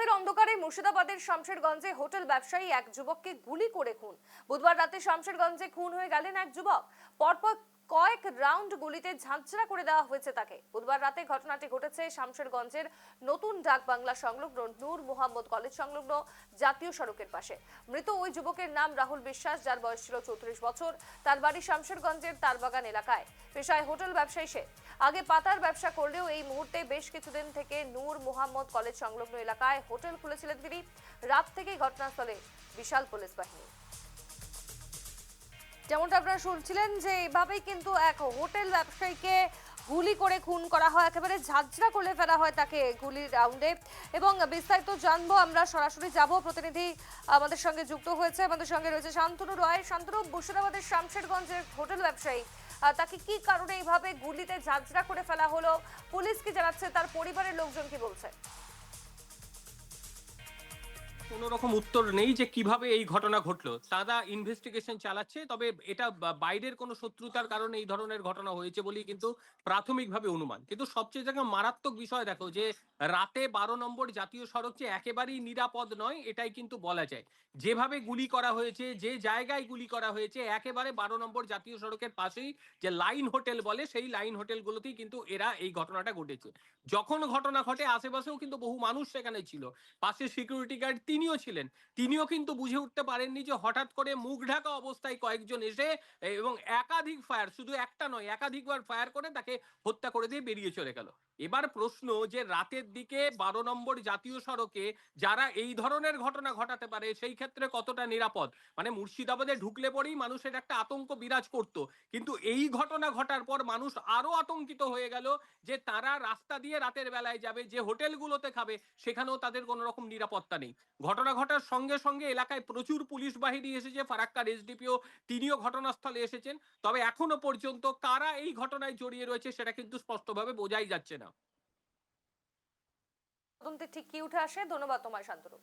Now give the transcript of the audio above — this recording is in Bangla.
রাতের অন্ধকারে মুর্শিদাবাদের শামশেরগঞ্জে হোটেল ব্যবসায়ী এক যুবককে গুলি করে খুন। বুধবার রাতে শামশেরগঞ্জে খুন হয়ে গেলেন এক যুবক। পরপর কয়েক রাউন্ড গুলিতে ঝাঁঝরা করে দেওয়া হয়েছে তাকে। বুধবার রাতে ঘটনাটি ঘটেছে শামশেরগঞ্জের নতুন ডাক বাংলা সংলগ্ন নূর মোহাম্মদ কলেজ সংলগ্ন জাতীয় সড়কের পাশে। মৃত ওই যুবকের নাম রাহুল বিশ্বাস, যার বয়স ছিল 34 বছর। তার বাড়ি শামশেরগঞ্জের তারবাগান এলাকায়। পেশায় হোটেল ব্যবসায়ী সে। আগে পাতার ব্যবসা করলেও এই মুহূর্তে বেশ কিছুদিন থেকে নূর মোহাম্মদ কলেজ সংলগ্ন এলাকায় হোটেল খুলেছিলেন তিনি। রাত থেকেই ঘটনাস্থলে বিশাল পুলিশ বাহিনী। যেমনটা আপনারা শুনছিলেন যে এইভাবেই কিন্তু এক হোটেল ব্যবসায়ীকে গুলি করে খুন করা হয়, একেবারে ঝাঁঝরা করে ফেলা হয় তাকে গুলির রাউন্ডে। এবং বিস্তারিত জানবো আমরা, সরাসরি যাব, প্রতিনিধি আমাদের সঙ্গে যুক্ত হয়েছে, আমাদের সঙ্গে রয়েছে শান্তনু রয়। শান্তনু, মুর্শিদাবাদের শামশেরগঞ্জের হোটেল ব্যবসায়ী, তাকে কি কারণে এইভাবে গুলিতে ঝাঁঝরা করে ফেলা হলো, পুলিশ কি জানাচ্ছে, তার পরিবারের লোকজন কি বলছে? কোনো রকম উত্তর নেই যে কিভাবে এই ঘটনা ঘটলো। তারা ইনভেস্টিগেশন চালাচ্ছে, তবে এটা বাইরের কোনো শত্রুতার কারণে এই ধরনের ঘটনা হয়েছে বলেই কিন্তু প্রাথমিকভাবে অনুমান। কিন্তু সবচেয়ে জায়গা মারাত্মক বিষয় দেখো যে রাতে 12 নম্বর জাতীয় সড়ক যে একেবারেই নিরাপদ নয় এটাই কিন্তু বলা যায়। যেভাবে গুলি করা হয়েছে, যে জায়গায় গুলি করা হয়েছে, একেবারে 12 নম্বর জাতীয় সড়কের পাশেই যে লাইন হোটেল বলে সেই লাইন হোটেলগুলোতেই কিন্তু এরা এই ঘটনাটা ঘটেছে। যখন ঘটনা ঘটে আশেপাশেও কিন্তু বহু মানুষ সেখানে ছিল, পাশে সিকিউরিটি গার্ড তিনিও ছিলেন। তিনিও কিন্তু বুঝে উঠতে পারেননি যে হঠাৎ করে মুখ ঢাকা অবস্থায় কয়েকজন এসে এবং একাধিক ফায়ার, শুধু একটা নয় একাধিকবার ফায়ার করে তাকে হত্যা করে দিয়ে বেরিয়ে চলে গেল। এবার প্রশ্ন যে রাতের দিকে 12 নম্বর জাতীয় সড়কে যারা এই ধরনের ঘটনা ঘটাতে পারে সেই ক্ষেত্রে কতটা নিরাপদ। মানে মুর্শিদাবাদে ঢুকলে পরেই মানুষের একটা আতঙ্ক বিরাজ করত, কিন্তু এই ঘটনা ঘটার পর মানুষ আরো আতঙ্কিত হয়ে গেল যে তারা রাস্তা দিয়ে রাতের বেলায় যাবে, যে হোটেলগুলোতে খাবে সেখানেও তাদের কোনো রকম নিরাপত্তা নেই। ঘটনা ঘটার সঙ্গে সঙ্গে এলাকায় প্রচুর পুলিশ বাহিনী এসেছে, ফারাক্কার এসডিপিও তিনিও ঘটনাস্থলে এসেছেন। তবে এখনো পর্যন্ত কারা এই ঘটনায় জড়িয়ে রয়েছে সেটা কিন্তু স্পষ্টভাবে বোঝাই যাচ্ছে না। তদন্তে ঠিক কি উঠে আসে? ধন্যবাদ তোমায় শান্তনু।